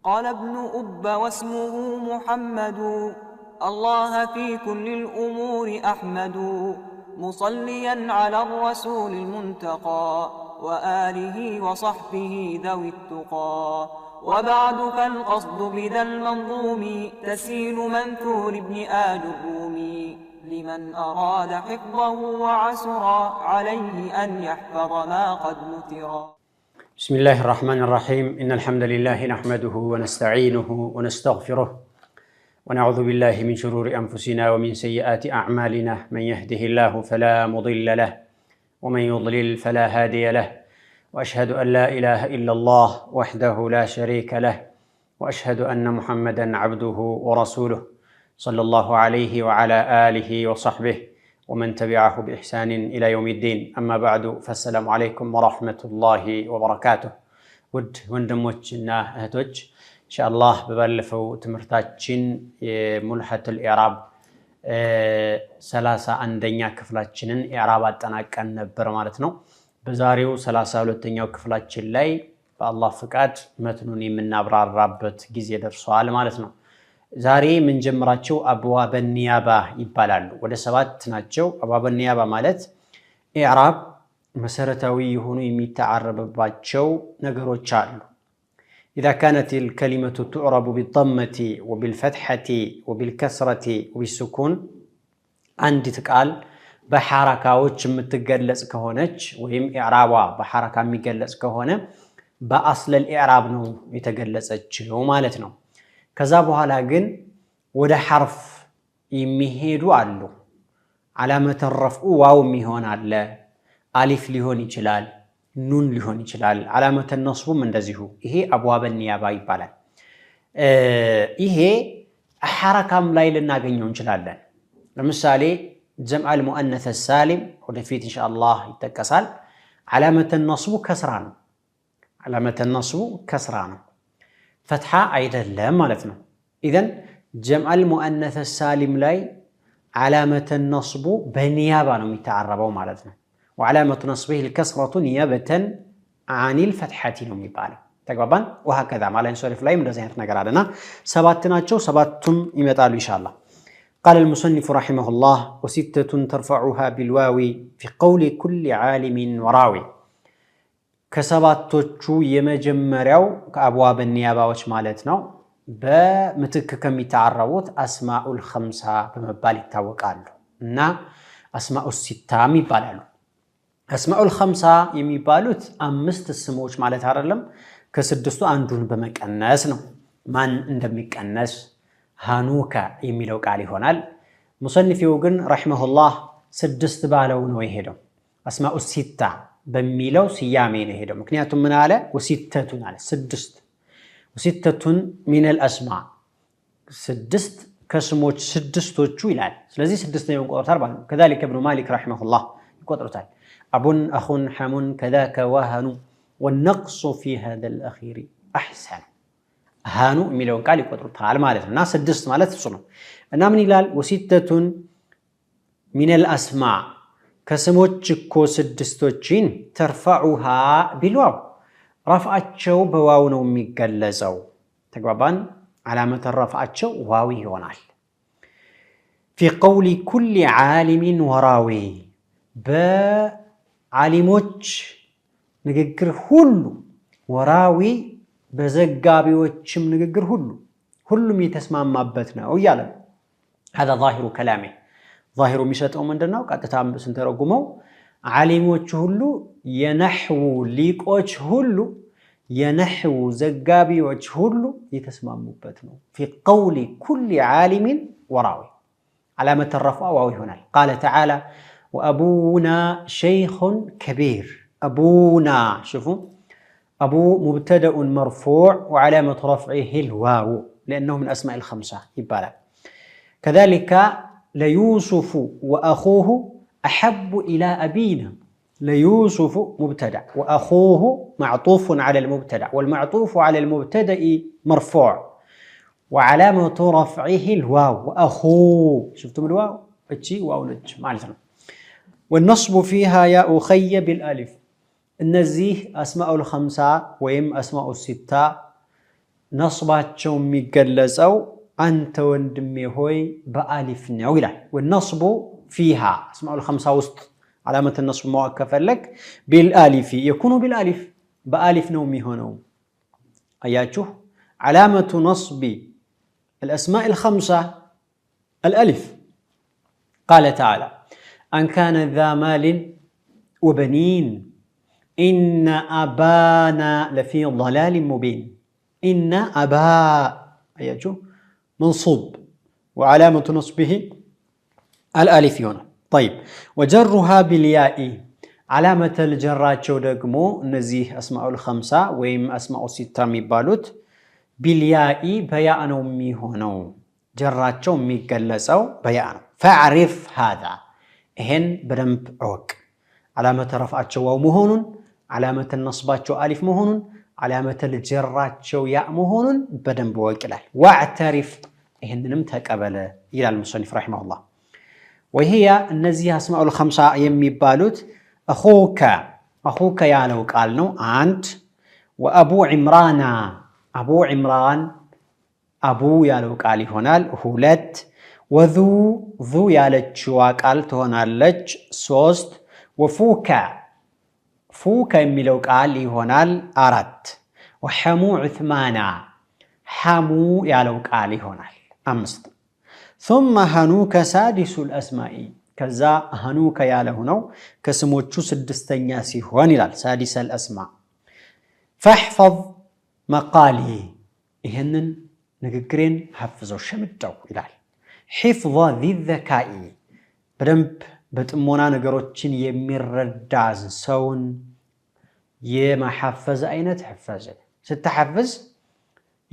قال ابن أب واسمه محمد الله في كل الأمور أحمد مصليا على الرسول المنتقى وآله وصحبه ذوي التقى وبعد فالقصد بذا المنظوم تسيل منثور ابن آل الرومي لمن أراد حفظه وعسرا عليه أن يحفظ ما قد نثرا. بسم الله الرحمن الرحيم. إن الحمد لله نحمده ونستعينه ونستغفره ونعوذ بالله من شرور أنفسنا ومن سيئات أعمالنا. من يهده الله فلا مضل له ومن يضلل فلا هادي له وأشهد أن لا إله إلا الله وحده لا شريك له وأشهد أن محمدا عبده ورسوله صلى الله عليه وعلى آله وصحبه ومن تبعه بإحسان إلى يوم الدين. أما بعد فالسلام عليكم ورحمة الله وبركاته. ود وندموچنا እህቶች ኢንሻአላህ በባለፈው ትምህርታችን የሙልሐት الإعراب 31ኛ ክፍላችንን ኢዕራብ አጠናቀን ነበር ማለት ነው። በዛሬው 32ኛው ክፍላችን ላይ በአላህ ፍቃድ መትኑን የምናብራራበት ጊዜ ደርሷል ማለት ነው። ዛሬ ምን ጀምራቸው አብዋብ النيابة ይባላሉ። ወደ 7 ናቸው። አብዋብ النيابة ማለት ኢዕራብ መሰረታዊ የሆኑ የሚተዓረብባቸው ነገሮች አሉ። إذا كانت الكلمة تعرب بالضمة وبالفتحة وبالكسرة وبالسكون عندي تقال بحركاዎች የምትገለጽ ከሆነች ወይም ኢዕራቧ በሐረካ የሚገለጽ ከሆነ በአስል الإعراب ነው የተገለጸችው ማለት ነው። ከዛ በኋላ ግን ወደ ሐርፍ የሚሄዱ አሉ። ዓላመተ ረፍዑ ዋው የሚሆን አለ፣ አሊፍ ሊሆን ይችላል፣ ኑን ሊሆን ይችላል። ዓላመተ ነስቡም እንደዚሁ። ይሄ አብዋብ النيابة ይባላል። ይሄ ሐረካም ላይ ልናገኘው እንችላለን። ለምሳሌ ጀምዕ المؤنث السالم ወደፊት ኢንሻአላህ ይጠቀሳል። ዓላመተ ነስቡ ከስራ ነው። ዓላመተ ነስቡ ከስራ ነው፣ ፈትሐ አይደለም ማለት ነው። ኢዘን ጀምዕ المؤنث السالم ላይ ዓላመተ ነስቡ በኒያባ ነው የሚተዓረበው ማለት ነው። وعلامة نصبه الكسرة نيابة عن الفتحة ነው የሚባለው። ተግባባን? وهكذا ማለት ሶሪፍ ላይ እንደዚህ አይነት ነገር አለና ሰባት ናቸው። ሰባቱም ይመጣሉ ኢንሻአላህ። قال المصنف رحمه الله وستة ترفعها بالواو في قول كل عالم وراوي ከሰባቶቹ የመጀመሪያው ከአብዋብ النيابة ማለት ነው። በምትክ ከሚተዓረቡት አስማኡል ኸምሳ በመባል ይታወቃሉ እና አስማኡል ሲታም ይባላሉ። አስማኡል ኸምሳ የሚባሉት 5 ስሞች ማለት አይደለም፣ ከስድስቱ አንዱን በመቀነስ ነው። ማን እንደሚቀነስ ሃኑካ የሚለው ቃል ይሆናል። ሙሰንፊው ግን ረሂመሁላህ 6 ባለው ነው የሄደው። አስማኡል ሲታ በሚለው ስያሜ ነው የሄደው። ምክንያቱም ምን አለ? ወሲተቱን አለ 6 ወሲተቱን ሚነል አስማ 6 ከስሞች ስድስቶቹ ይላል። ስለዚህ 6 ነው ቆጥሯል ማለት ነው። كذلك ابن مالك رحمه الله ይቆጥሩታል። አቡን አኹን ሐሙን كذاك وهن والنقص في هذا الاخير احسن ሃኑ የሚለውን ቃል ይቆጥሩታል ማለት ነው። እና 6 ማለት እሱ ነው። እና ምን ይላል? ወሲተቱን ሚነል አስማ ከስሞች እኮ ስድስቶችን ተርፈዑሃ ቢልዋው ረፍዓቸው በዋው ነው የሚገለጸው። ተግባባን? ዓላመተ ረፍዓቸው ዋው ይሆናል። في قول كل عالم وراوي በዓሊሞች ንግግር ሁሉ ወራዊ በዘጋቢዎችም ንግግር ሁሉም የተስማማበት ነው እያለ هذا ظاهر كلامه ظاهሩ የሚሰጠው ምንድነው? ቀጥታም ስንተረጉመው ዓሊሞች ሁሉ የነህው ሊቆች ሁሉ የነህው ዘጋቢዎች ሁሉ የተስማሙበት ነው። في قول كل عالم وراوي علامة الرفع واو ይሆናል። قال تعالى وأبونا شيخ كبير. أبونا شوفوا أبو مبتدأ مرفوع وعلامة رفعه الواو لأنه من أسماء الخمسة يبالا. كذلك ليوسف وأخوه أحب إلى أبينا. ليوسف مبتدأ وأخوه معطوف على المبتدأ والمعطوف على المبتدأ مرفوع وعلامة رفعه الواو وأخوه. شفتم الواو؟ اتشي واو نج معناتها. والنصب فيها يا أخي بالألف. النزيه أسماء الخمسة ويم أسماء الستة ነስባቸው የሚገለጸው አንተ ወንድሜ ሆይ በአሊፍ ነው ይላል። والنصب فيها اسماء الخمسه ውስጥ علامه النصب مؤكد لك بالالف يكون بالالف بألف ነው የሚሆነው አያችሁ علامه نصب الاسماء الخمسه الالف قال تعالى ان كان ذا مال وبنين ان ابانا لفي ضلال مبين ان ابا اياجو منصوب وعلامه نصبه الالف هنا طيب وجرها بالياء علامه الجراቸው ደግሞ እነዚህ اسماء الخمسه ወይም اسماء السته የሚባሉት بالياء በያ ነው የሚሆነው ጀራቸው የሚገለጸው በያ ነው فاعرف هذا ይሄን በደንብ እወቅ علامه رفعቸው ዋው መሆኑን علامه النصبቸው አሊፍ መሆኑን علامه الجراቸው ያ መሆኑን በደንብ እወቅ ይላል واعترف ይሄንንም ተቀበለ ይላል ሙሰኒፍ رحمه الله وهي እነዚህ اسماء الخمسه የሚባሉት اخوك ያለው ቃል ነው አንድ وابو عمران ابو عمران ابو ያለው ቃል ይሆናል ሁለት وذو ያለችው ቃል ትሆናለች ሶስት وفوك የሚለው ቃል ይሆናል አራት وحمو عثمان حمو ያለው ቃል ይሆናል አምስት ثم هنوك سادس الاسماء كذا هنوك ያለው ነው ከስሞቹ ስድስተኛ ሲሆን ይላል سادس الاسماء فاحفظ مقالي ይሄንን ንግግሬን حفظው ሸምደው ይላል حفظ ذي الذكاء በደንብ በጥሞና ነገሮችን የሚረዳ ሰውን የማሐፈዝ አይነት حفظ ስትሐፍዝ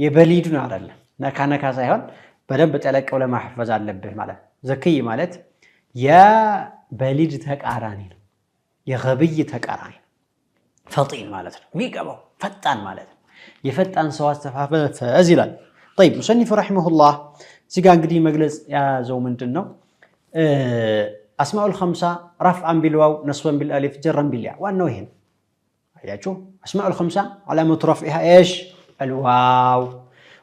የበሊዱን አይደለም ነካነካ ሳይሆን በደንብ ጠለቀው ለማሐፈዝ አለብህ ማለት ዘኪይ ማለት የበሊድ ተቃራኒ ነው የገቢይ ተቃራኒ ፈጢን ማለት ነው የሚገባው ፈጣን ማለት ነው የፈጣን ሰው አስተፋፈዝ ይላል طيب مصنف رحمه الله ሲጋ እንግዲህ መግለጽ ያዘው ምንድነው اسماء الخمسه رفعا بالواو نصبا بالالف جرا بالياء وانه هنا اياچو اسماء الخمسه علامه رفعها ايش الواو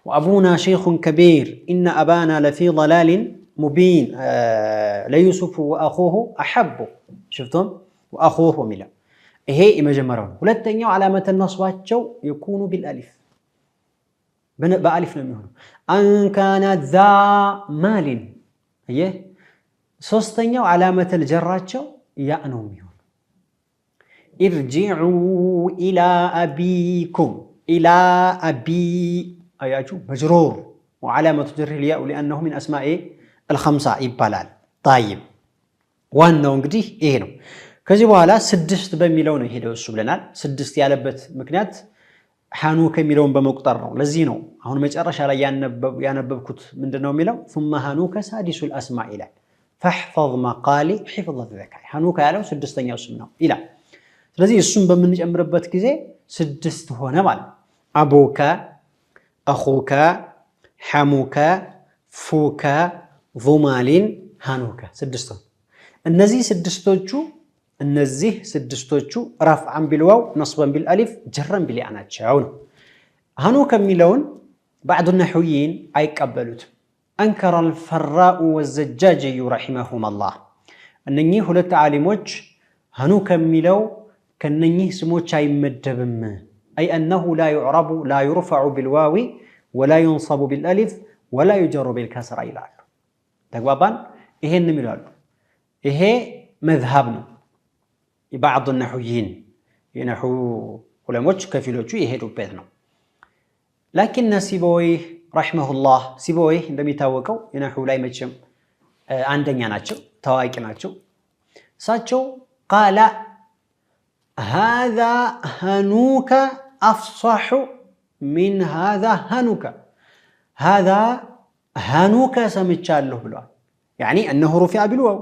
وابونا شيخ كبير ان ابانا لفي ضلال مبين ليوسف واخوه احب شفتم واخوه ملا ይሄ የመጀመሪያው ሁለተኛው علامه النصبቸው يكون بالالف በአሊፍ ነው የሚሆነው ان كان ذا مال ايه ሶስተኛው علامه الجراቸው ያ ነው የሚሆነው ارجعوا الى ابيكم الى ابي اياچو مجرور وعلامه جره الياء لانه من اسماء الخمسه ይባላል طيب ዋናው እንግዲህ ይሄ ነው ከዚህ በኋላ ስድስት በሚለው ነው ሄደው እሱ ብለናል ስድስት ያለበት ምክንያት ሃኑከ የሚለውን በመቁጠር ነው ለዚህ ነው አሁን መጨረሻ ላይ ያነበብኩት ምንድነው የሚለው ثم هنوك سادس الاسماء ይላል فاحفظ مقالي حفظ الذكاء ሃኑከ ያለው ስድስተኛው ስም ነው ይላል ስለዚህ እሱን በምንጨምርበት ጊዜ ስድስት ሆነ ማለት አቡከ اخوك حموك فوك ذو مال ሃኑከ ስድስት እነዚህ ስድስቶቹ رفعا بالواو نصبا بالالف جرا بالياء ናቸው ነው ሃኑከ የሚለውን بعض النحويين አይቀበሉት انكر الفراء والزجاجي رحمهم الله እነኚህ ሁለት ዓሊሞች ሃኑከ የሚለው ከነኚህ ስሞች አይመደብም اي انه لا يعرب لا يرفع بالواو ولا ينصب بالالف ولا يجر بالكسر ይላሉ ተግባባን ይሄንም ይላሉ ይሄ مذهب ነው بعض النحويين ينحو علماء كفيلوቹ ይሄዱበት ነው لكن ሲቦይ رحمه الله ሲቦይ እንደሚታወቀው የነሑ ላይ መቼም አንደኛ ናቸው ታዋቂ ናቸው ሳቸው قال هذا هنوك افصح من هذا هذا هنوك سمቻለሁ ብለዋል يعني انه رفع بالواو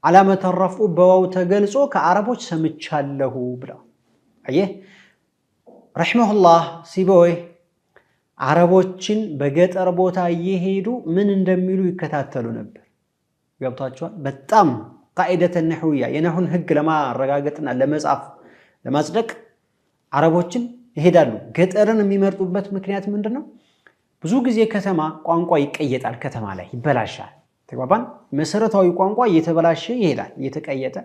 علامه الرفع بواو ተገልጾ ከአረቦች ሰምቻለሁ ብለው አየህ رحمه الله ሲቦይ አረቦችን በገጠር ቦታ እየሄዱ ምን እንደሚሉ ይከታተሉ ነበር ገብታችኋል በጣም قاعده النحويه የነሑን ህግ ለማረጋገጥና ለመጻፍ ለማጽደቅ አረቦችን ይሄዳሉ ገጠርን የሚመርጡበት ምክንያት ምንድነው ብዙ ጊዜ ከተማ ቋንቋ ይቀየጣል ከተማ ላይ ይበላሻል ተግባባን መሰረታዊ ቋንቋ እየተበላሸ ይሄዳል እየተቀየጠ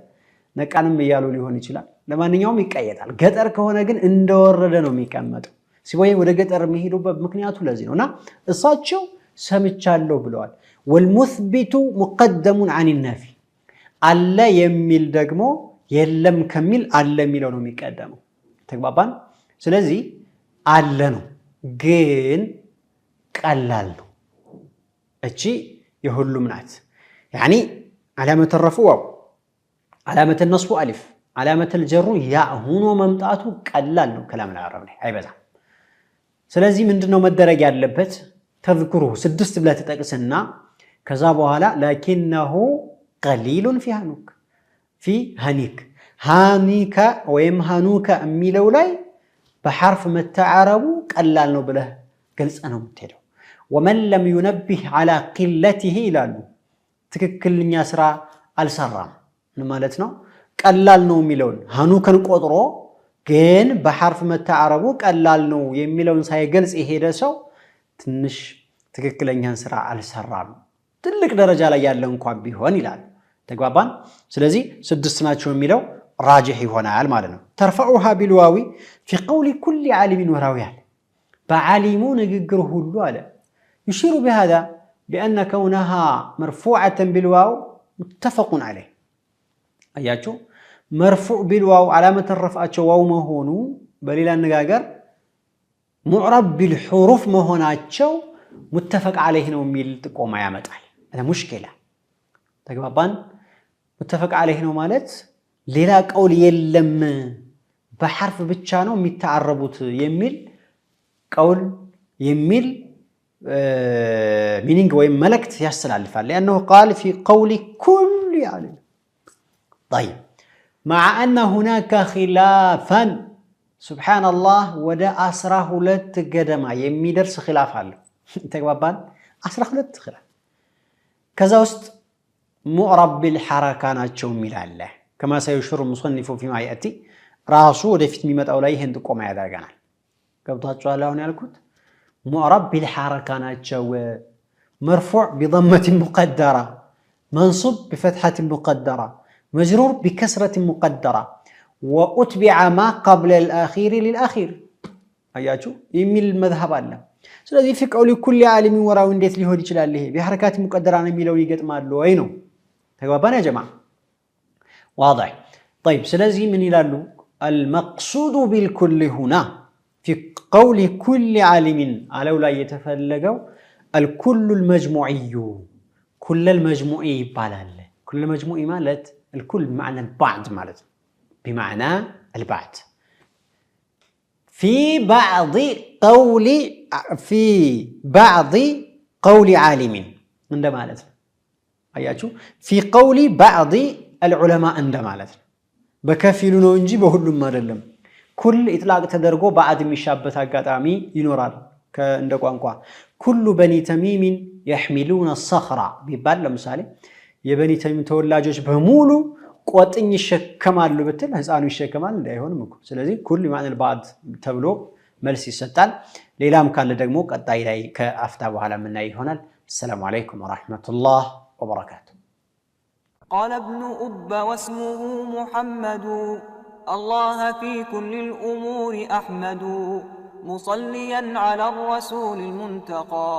ነቃንም ይያሉ ሊሆን ይችላል ለማንኛውም ይቀየጣል ገጠር ከሆነ ግን እንደወረደ ነው የሚቀመጠው ሲቦይ ወደ ገጠር የሚሄዱበት ምክንያቱ ለዚህ ነውና እሳቸው ሰምቻለሁ ብለዋል والمثبت مقدم عن النافي አለ የሚል ደግሞ የለም ከሚል አለ የሚለው ነው የሚቀደመው ተግባባን ስለዚህ አለ ነው ግን ቀላል ነው እቺ የሁሉም ናት يعني علامه الرفع واو علامه النصب الف علامه الجر يا ሆኖ መምጣቱ ቀላል ነው كلام العرب ላይ አይበዛም ስለዚህ ምንድነው መደረግ ያለበት ተذكره ስድስት ብለ ተጠቅስና ከዛ በኋላ لكنه قليل في هنوك في هنيك هانيك ወይም هانوك የሚለው ላይ بحرف متعرب ቀላል ነው ብለ ግልጽ ነው የምትሄደው ومن لم ينبه على قلته ይላሉ ትክክለኛ ስራ አልሰራም ማለት ነው ቀላል ነው የሚለውን ሃኑከን ቆጥሮ ግን በሐርፍ መተዓረቡ ቀላል ነው የሚለውን ሳይገልጽ ይሄደ ሰው ትንሽ ትክክለኛን ስራ አልሰራም ትልቅ ደረጃ ላይ ያለ እንኳን ቢሆን ይላል ተግባባን ስለዚህ ስድስት ናቸው የሚለው راجح ይሆናል ማለት ነው ترفعها بالواو في قول كل عالم وراوي بعالم ንግግር ሁሉ አለ يشير بهذا بأن كونها مرفوعة بالواو متفق عليه أياتشو مرفوع بالواو علامة الرفعة واو مهونو بليل النقاقر معرب بالحروف مهوناتشو متفق عليه نوميل تقوم يامتعي هذا مشكلة تقبابان متفق عليه نومالت ليلا قول يلم بحرف بتشانو متعربوت يميل قول يميل مينينج وين ملكت يستلعلفال لأنه قال في قول كل عالم طيب مع أن هناك خلافا سبحان الله ودا أسره لتقدما يمي درس خلاف هالو تقبابان أسره لتخلاف كذا وست معرب بالحركة ناتشو ميلالله كما سيشير المصنف فيما يأتي راسو ودفت ميمت أولاي هندقو ما يداقنا قبضات سؤالهون يالكوت معرب بالحركة ناتشو مرفوع بضمة مقدرة منصب بفتحة مقدرة مجرور بكسرة مقدرة وأتبع ما قبل الأخير للأخير أياتشو يميل المذهب الله سلذي في قول كل عالم وراو انديت لي هودي يشلال له بحركات مقدرة ميلو يقطمال له اينو تجاوبنا يا جماعه واضح طيب سلذي من يلالو المقصود بالكل هنا في قول كل عالم على لا يتفلقوا الكل المجموعي كل المجموعي بالال كل المجموعي مالت الكل بمعنى البعض مالت بمعنى البعض في بعض قول عالم عند مالت اياتشو في قول بعض العلماء عند مالت بكفيل ነው እንጂ በሁሉም አይደለም ኩል ኢጥላቅ ተደርጎ بعد የሚሻበት አጋጣሚ ይኖራል ከእንደ ቋንቋ ኩሉ በኒ ተሚም يحملون الصخرة ቢባል ለምሳሌ የበኒ ተሚም ተወላጆች በሙሉ ቆጥኝ ይሸከማሉ ብትል ህፃኑ ይሸከማል እንዳይሆንም እኮ ስለዚህ ኩል ማለት البعض ተብሎ መልስ ይሰጣል ሌላም ካለ ደግሞ ቀጣይ ላይ ከአፍታ በኋላ ምን ይሆናል السلام عليكم ورحمة الله وبركاته قال ابن أب واسمه محمد الله في كل الأمور أحمد مصليا على الرسول المنتقى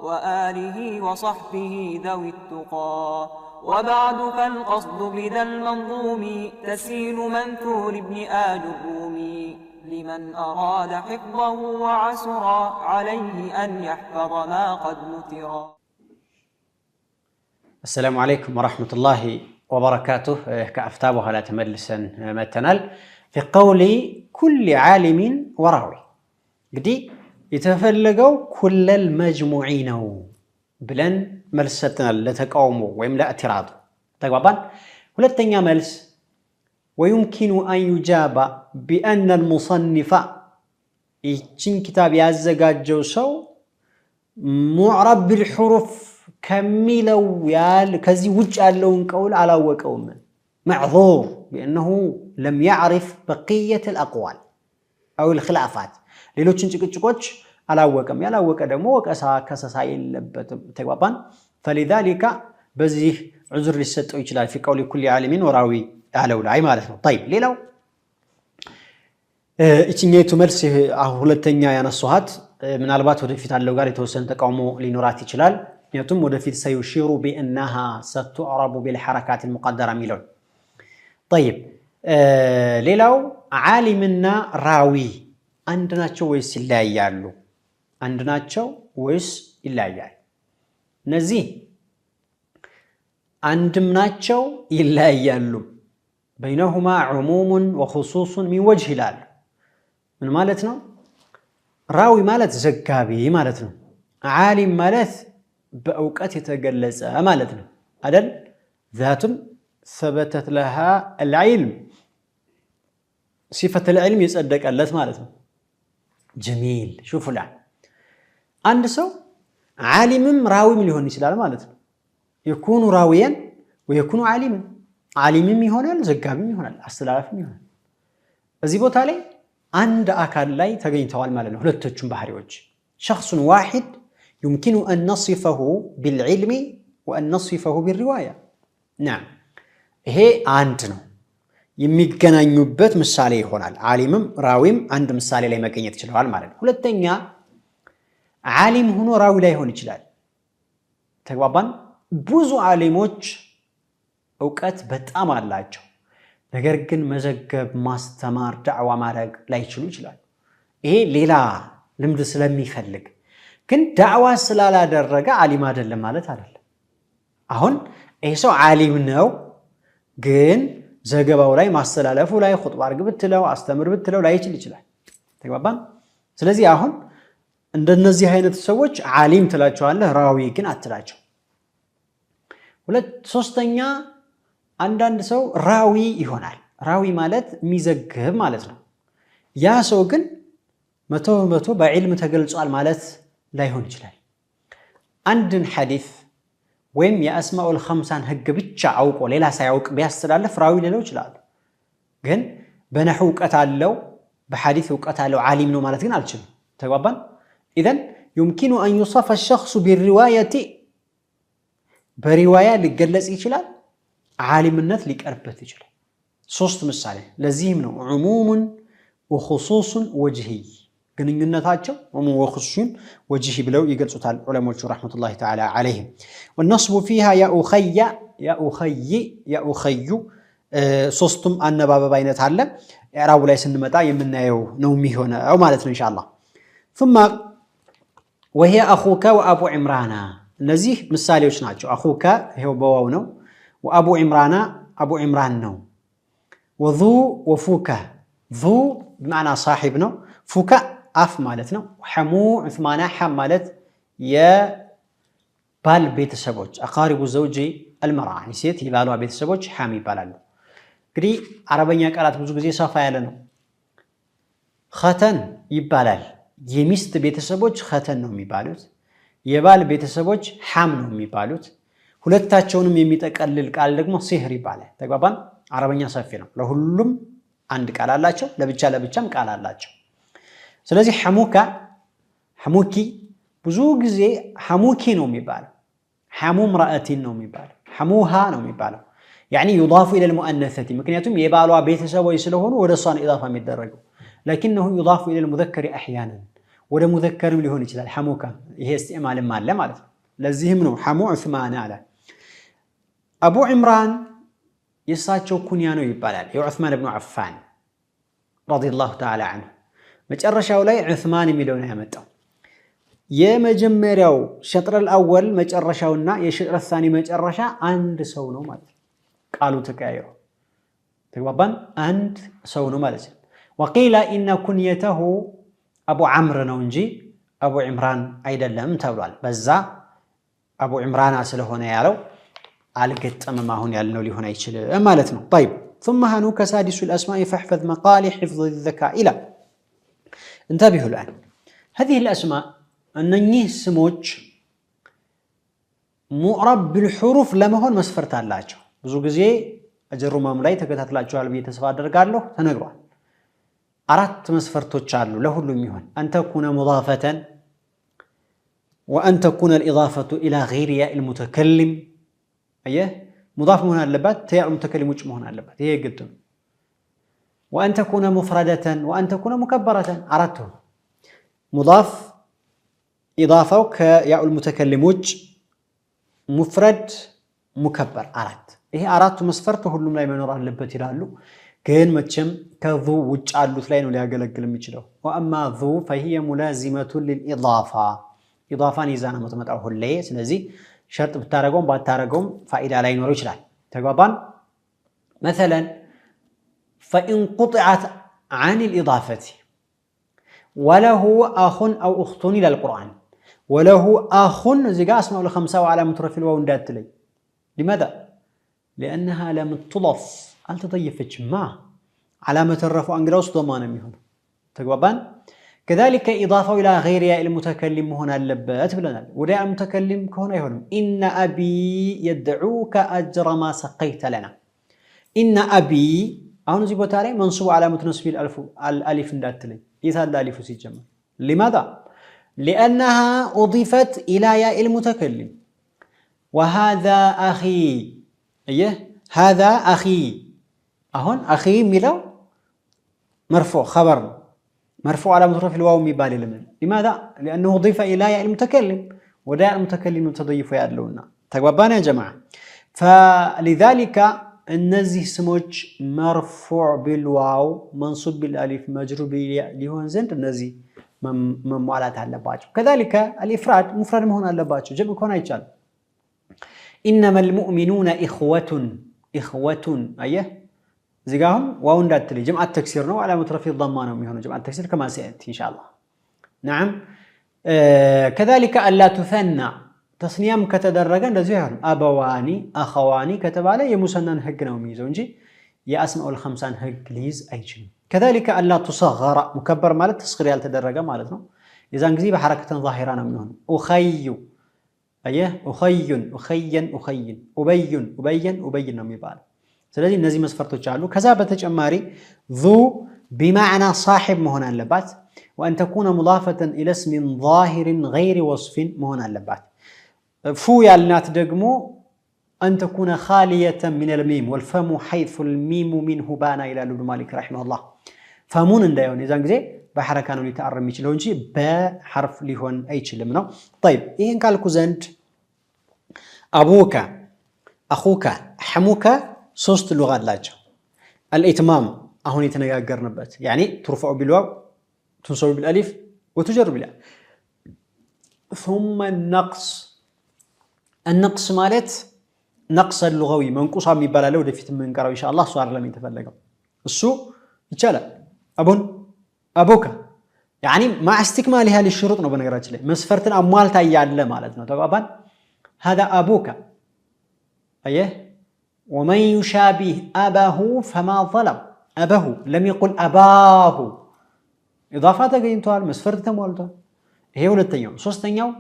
وآله وصحبه ذوي التقى وبعد فالقصد بذا المنظوم تسهيل منثور ابن آل الرومي لمن أراد حفظه وعسرا عليه أن يحفظ ما قد نثرا السلام عليكم ورحمة الله وبركاته كأفتابها لا تملسا متنال في قول كل عالم وراوي قدي يتفلقوا كل المجموعين بلن ملستنا لتقوموا ويملا اعتراض تقبابان ولتنيا ملس ويمكن أن يجاب بأن المصنف يتشين كتاب يازقات جوسو معرب بالحروف كميلو يال كزي وجه لون قول على وقوم معذور بأنه لم يعرف بقية الأقوال أو الخلافات ሌሎችን ጭቅጭቆች አላወቀም ያላወቀ ደግሞ ወቀሳ ከሰሳ የለበትም ተግባባን فلذلك በዚህ ዑዝር ሊሰጠው ይችላል في قول كل عالم وراوي ያለው ላይ ማለት ነው طيب ሌላው እቺኛይቱ መልስ ሁለተኛ ያነሱሃት ምናልባት ወደፊት አለው ጋር የተወሰነ ተቃውሞ ሊኖራት ይችላል ምክንያቱም ወደፊት سيشير بانها ستعرب بالحركات المقدره ሚለው طيب ሌላው ዓሊምና ራዊ አንድ ናቸው ወይስ ይለያያሉ አንድ ናቸው ወይስ ይለያያሉ እነዚህ አንድም ናቸው ይለያያሉ بينهما عموم وخصوص من وجه ይላል ምን ማለት ነው ራዊ ማለት ዘጋቢ ማለት ነው ዓሊም ማለት በእውቀት የተገለጸ ማለት ነው አይደል ذاتም ثبتت لها العلم صفه العلم يصدقለት ማለት ነው جميل شوفوا الآن አንድ ሰው ዓሊምም ራዊም ሊሆን ይችላል ማለት ነው يكون راويا ويكون عالما ዓሊምም ይሆናል ዘጋቢም ይሆናል አስተላላፊም ይሆናል እዚህ ቦታ ላይ አንድ አካል ላይ ተገኝተዋል ማለት ነው ሁለቶቹም ባህሪዎች شخص واحد يمكن أن نصفه بالعلم وأن نصفه بالرواية نعم ይሄ አንድ ነው የሚገናኙበት ምሳሌ ይሆናል ዓሊምም ራዊም አንድ ምሳሌ ላይ መገኘት ይችላል ማለት ነው ሁለተኛ ዓሊም ሆኖ ራዊ ላይ ሆን ይችላል ተግባባን ብዙ ዓሊሞች ዕውቀት በጣም አላቸው ነገር ግን መዘገብ ማስተማር ዳዕዋ ማድረግ ላይ ይችሉ ይችላል ይሄ ሌላ ልምድ ስለሚፈልግ ግን ዳዕዋ ስላላደረገ ዓሊም አይደለም ማለት አይደለም አሁን ይሄ ሰው ዓሊም ነው ግን ዘገባው ላይ ማስተላለፉ ላይ ኹጥባ አርግ ብትለው አስተምር ብትለው ላይ ይችላል ተግባባን ስለዚህ አሁን እንደነዚህ አይነት ሰዎች ዓሊም ትላቸዋለህ ራዊ ግን አትላቸው ሶስተኛ አንዳንድ ሰው ራዊ ይሆናል ራዊ ማለት የሚዘግብ ማለት ነው ያ ሰው ግን መቶ በዕልም ተገልጿል ማለት ላይሆን ይችላል አንድን ሐዲስ ወይም የአስማኡል ኸምሳን ህግ ብቻ አውቆ ሌላ ሳያውቅ ቢያስተላልፍ ራዊ ሊለው ይችላል ግን በነህው ዕውቀት አለው በሐዲስ ዕውቀት አለው ዓሊም ነው ማለት ግን አልችልም ተግባባን اذا يمكن ان يوصف الشخص بالروايه بروايه ሊገለጽ ይችላል ዓሊምነት ሊቀርበት ይችላል ሶስት ምሳሌ ለዚህም ነው عموم وخصوص وجهي ግንኙነታቸው عموم وخصوص وجهي ብለው ይገልጹታል ዑለሞቹ ረህመቱላሂ ተዓላ ዐለይሂም والنصب فيها يا اخي ሶስቱም አነባበብ አይነት አለ ኢዕራቡ ላይ ስንመጣ የምናየው ነው የሚሆነው ማለት ነው ኢንሻአላህ ثم وهي اخوك وابو عمران እነዚህ ምሳሌዎች ናቸው اخوك ይሄው በዋው ነው وابو عمران ابو عمران ነው وذو وفوك ذو بمعنى صاحب ነው فوك አፍ ማለት ነው حمو عثمان حم ማለት የባል ቤተሰቦች አቃሪቡ ዘውጂ المرأة ሴት የባሏ ቤተሰቦች حم ይባላሉ እንግዲህ አረበኛ ቃላት ብዙ ጊዜ ሰፋ ያለ ነው ختن ይባላል የሚስት ቤተሰቦች ختن ነው የሚባሉት የባል ቤተሰቦች حم ነው የሚባሉት ሁለታቸውንም የሚጠቀልል ቃል ደግሞ ሲህር ይባላል ተግባባን አረበኛ ሰፊ ነው ለሁሉም አንድ ቃል አላቸው ለብቻም ቃል አላቸው ስለዚህ حموك حموكي ብዙ ጊዜ حموكي ነው የሚባለው حمو امرأة ነው የሚባለው حموها ነው የሚባለው يعني يضاف الى المؤنثة ምክንያቱም የባሏ ቤተሰቦች ስለሆኑ ወደ እሷ ነው ኢዳፋ የሚደረገው لكنه يضاف الى المذكر احيانا ወደ ሙዘከርም ሊሆን ይችላል حموك ይሄ استعمالም አለ ማለት ነው ለዚህም ነው حمو عثمان አለ አቡ ዒምራን የሳቸው ኩንያ ነው ይባላል የዑስማን ኢብኑ አፋን ረዲየላሁ ተዓላ ዐንሁ መጨረሻው ላይ ዑስማን የሚለው ነው ያመጣው የመጀመሪያው ሸጥረል አወል መጨረሻውና የሸጥረ ثاني መጨረሻ አንድ ሰው ነው ማለት ቃሉ ተቀያየሩ ተግባባን አንድ ሰው ነው ማለት ነው وقيل ان كنيته ابو عمرو ነው እንጂ አቡ ዒምራን አይደለም ተብሏል በዛ አቡ ዒምራን ስለሆነ ያለው አልገጠመም አሁን ያልነው ሊሆን አይችልም ማለት ነው طيب ثم هنوك سادس الاسماء فاحفظ مقالي حفظ الذكاء الى انتبهوا الان هذه الاسماء انني سموች ሙዕረብ بالحروف ለመሆን መስፈርት አላቸው ብዙ ጊዜ አጀሩማም ላይ ተከታትላችኋል ብዬ ተስፋ አደርጋለሁ ተነግሯል አራት መስፈርቶች አሉ ለሁሉም ይሆን አንተ ኩነ ሙዳፈተን وأن تكون الإضافة إلى غير ياء المتكلم أيه مضاف مهنا اللبات تياء المتكلم وش مهنا اللبات هي قلتم وأن تكون مفردة وأن تكون مكبرة عرضته مضاف إضافة كياء المتكلم وش مفرد مكبر عرض إيه عرضت مسفرته كلهم لا يمنور اللبات يلالو كين متشم كذو وش علو ثلاين ولا يقلق المجلو وأما ذو فهي ملازمة للإضافة إضافة نيزانا متمتعه اللي سنزي شرط بتارقوم بعد تارقوم فائدة على ينور يشرح تقابان مثلا فإن قطعت عن الإضافة وله أخ أو أخت إلى القرآن وله أخ زيقا اسمه الخمسة وعلامة رفع الواو ندات لي لماذا؟ لأنها لم تضف أنت ضيفتش ما علامة الرفع أنقلوس ضمانا منهم تقابان كذلك إضافة إلى غير ياء المتكلم هنا اللبات بلنا وياء المتكلم كهنا يهون إن أبي يدعوك أجر ما سقيت لنا إن أبي أهون زي بوتاري منصوب علامة نصب الألف ندات لي إذا الألف سيجمع لماذا؟ لأنها أضيفت إلى ياء المتكلم وهذا أخي أيه هذا أخي أهون أخي ميلو مرفوع خبر مرفوع على مترف الواو ميبالي لمن لماذا؟ لأنه أضيف إلى ياء المتكلم وداء المتكلم تضيف يأدلونا تقبابانا يا جماعة فلذلك النزي سموج مرفوع بالواو منصوب بالألف مجرور بالياء لهون زند النزي مموالات على باجو كذلك الإفراد مفرد مهون على باجو جمع كون يجال إنما المؤمنون إخوة أيه زيقاهم واون دات لي جمع التكسير نوع على مترفي الضمانة وميهون جمع التكسير كما سيأتي إن شاء الله نعم كذلك ألا تثنى تصنيام كتدرجا لزيهر أبواني أخواني كتب عليه يمسنن هجنا وميزونجي يا أسماء الخمسان هج ليز أيجن كذلك ألا تصغر مكبر مالت تصغير يالتدرجا مالتنا إذا نجزي بحركة ظاهرة منهن أخي أيه أخين أبين نميبال ስለዚህ እነዚህ መስፈርቶች አሉ ከዛ በተጨማሪ ذو بمعنى صاحب መሆን አለባት وان تكون مضافه الى اسم ظاهر غير وصف መሆን አለባት ፉ ያልናት ደግሞ ان تكون خاليه من الميم والفم حيث الميم منه بانا الى ابن مالك رحمه الله فمون እንዳይሆን የዛን ጊዜ በሐረካ ነው ሊተአረም ይችላል እንጂ በሐርፍ ሊሆን አይችልም ነው طيب ይሄን ካልኩ ዘንድ አቡካ اخوك حموك ሶስት ሉጋ አላቸው الاتمام አሁን የተነጋገርንበት يعني ترفع بالواو تنصب بالالف وتجر بالياء ثم النقص ማለት نقص اللغوي منقوص የሚባላለው ወደፊት መንቀራው ኢንሻአላህ ሷር ለምን ተፈለገው እሱ ይቻላል አቡካ يعني مع استكمالها للشروط ነው በነገራችን ላይ መስፈርትን አሟልታ ያለ ማለት ነው ተባባን هذا ابوك ايه ومن يشابه أباه فما ظلم أباه لم يقل أباه إضافات قيمتها مسفرت تموالتها هي ولتنيو سوستنيو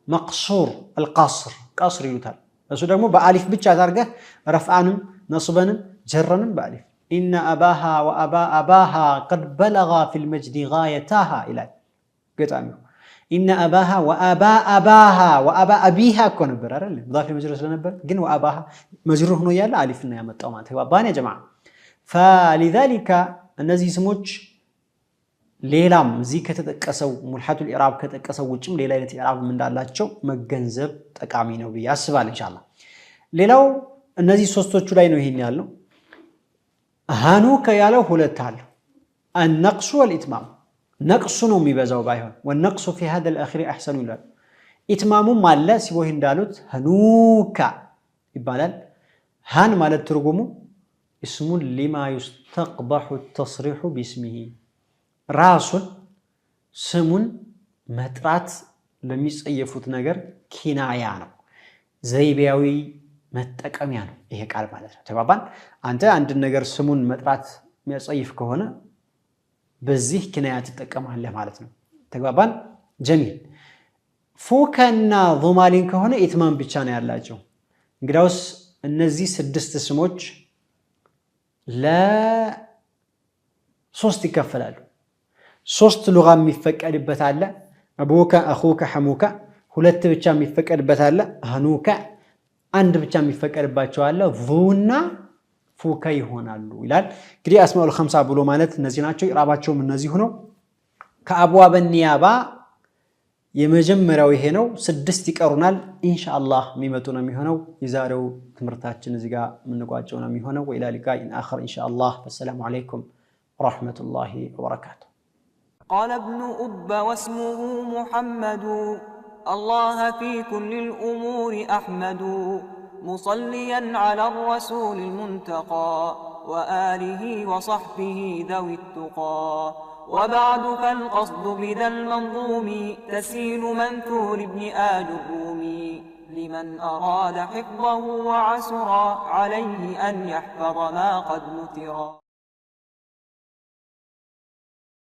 مقصور القصر قصر يوتال بس دمو بألف بيتشا تارجه رفعانم نصبانم جرنم بألف إن أباها وأبا أباها قد بلغا في المجد غايتها إلى قطعمه إن أباها وأبا أباها وأبا أبيها كون برر مضاف لمجرور سنبر جن وأباها مجرور هنا يلا ألفنا يا متأمات هو بان يا جماعة فلذلك النزي سموج ليلام زي كتتكسو ملحة الإعراب كتتكسو وجم ليلة الإعراب من الله شو مجنزب تكامينه بيا السبال إن شاء الله ليلو النزي سوستو شلاينو هين يالو هانوك يالو هلتالو النقص والإتمام نقص ነው የሚበዛው ባይሆን والنقص في هذا الاخر احسن ይላል ኢትማሙ ማለ ሲቦህ እንዳሉት هنوك ይባላል ሃን ማለት ትርጉሙ اسم لما يستقبح التصريح باسمه ራሱን ስሙን መጥራት ለሚጸየፉት ነገር ኪናያ ነው ዘይቤያዊ መጠቀሚያ ነው ይሄ ቃል ማለት ነው ተባባን አንተ አንድ ነገር ስሙን መጥራት የሚያጸይፍ ከሆነ በዚህ ኪናያ ተጠቀማለህ ማለት ነው ተግባባን ጀሚል ፉከና ضمالين ከሆነ ኢትማም ብቻ ነው ያላቸው እንግዲያውስ እነዚህ ስድስት ስሞች ለሶስት ይከፈላሉ ሶስት ሉጋ የሚፈቀድበት አለ አቡካ አኹካ ሐሙካ ሁለት ብቻ የሚፈቀድበት አለ ሃኑከ አንድ ብቻ የሚፈቀድባቸው አለ ዙና ፉከ ይሆናሉ ይላል እንግዲህ አስማኡል ኸምሳ ብሎ ማለት እነዚህ ናቸው ኢራባቸውም እነዚህ ሆነው ከአብዋብ ኒያባ የመጀመሪያው ይሄ ነው 6 ይቀሩናል ኢንሻአላህ የሚመጡ ነው የሚሆነው የዛሬው ትምርታችን እዚህ ጋር ምንቋጨው ነው የሚሆነው ወኢላ ሊቃኢን አኺር ኢንሻአላህ ወሰላሙ አለይኩም ወራህመቱላሂ ወበረካቱ قال ابن أب واسمه محمد الله في كل الأمور أحمد مصليا على الرسول المنتقى وآله وصحبه ذوي التقى وبعد فالقصد بذا المنظوم تسهيل منثور ابن آل الرومي لمن أراد حفظه وعسرا عليه أن يحفظ ما قد نثرا